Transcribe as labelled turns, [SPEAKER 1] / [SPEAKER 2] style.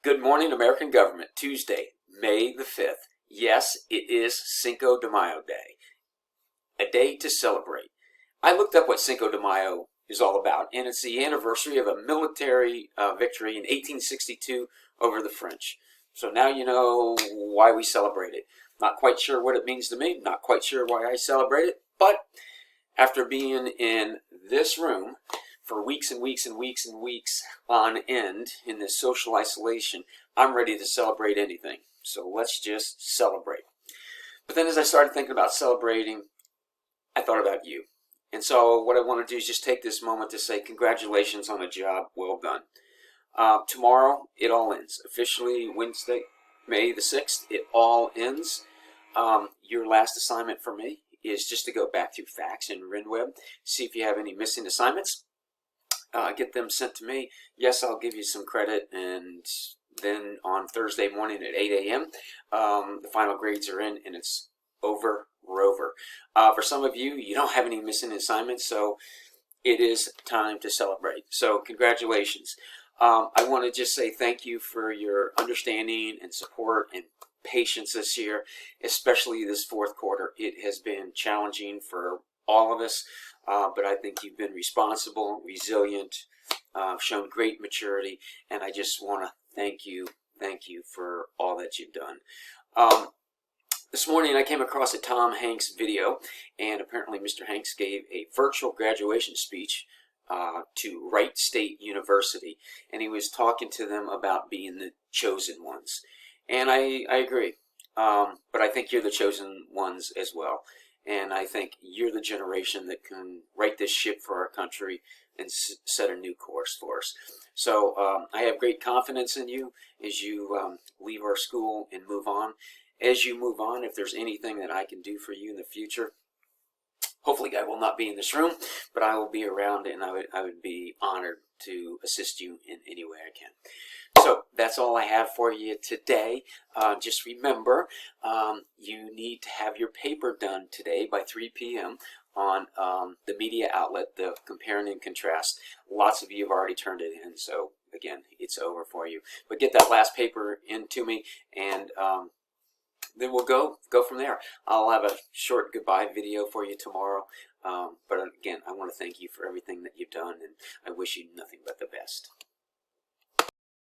[SPEAKER 1] Good morning, American government. Tuesday, May the 5th. Yes, it is Cinco de Mayo Day, a day to celebrate. I looked up what Cinco de Mayo is all about, and it's the anniversary of a military victory in 1862 over the French. So now you know why we celebrate it. Not quite sure what it means to me, not quite sure why I celebrate it, but after being in this room for weeks and weeks and weeks and weeks on end in this social isolation, I'm ready to celebrate anything. So let's just celebrate. But then as I started thinking about celebrating, I thought about you. And so what I want to do is just take this moment to say congratulations on a job well done. Tomorrow, it all ends. Officially, Wednesday, May the 6th, it all ends. Your last assignment for me is just to go back through fax and RenWeb, see if you have any missing assignments. Get them sent to me. Yes, I'll give you some credit, and then on Thursday morning at 8 a.m., the final grades are in, and it's over. For some of you, you don't have any missing assignments, so it is time to celebrate. So congratulations. I want to just say thank you for your understanding and support and patience this year, especially this fourth quarter. It has been challenging for all of us, but I think you've been responsible, resilient, shown great maturity, and I just want to thank you for all that you've done. This morning I came across a Tom Hanks video, and apparently Mr. Hanks gave a virtual graduation speech to Wright State University, and he was talking to them about being the chosen ones. And I agree, but I think you're the chosen ones as well. And I think you're the generation that can right this ship for our country and set a new course for us. So I have great confidence in you as you leave our school and move on. As you move on, if there's anything that I can do for you in the future, hopefully I will not be in this room, but I will be around, and I would be honored to assist you in any way I can. So that's all I have for you today. Just remember, you need to have your paper done today by 3 p.m. on the media outlet, the Comparing and Contrast. Lots of you have already turned it in, so again, it's over for you. But get that last paper into me, and then we'll go from there. I'll have a short goodbye video for you tomorrow. But again, I want to thank you for everything that you've done, and I wish you nothing but the best.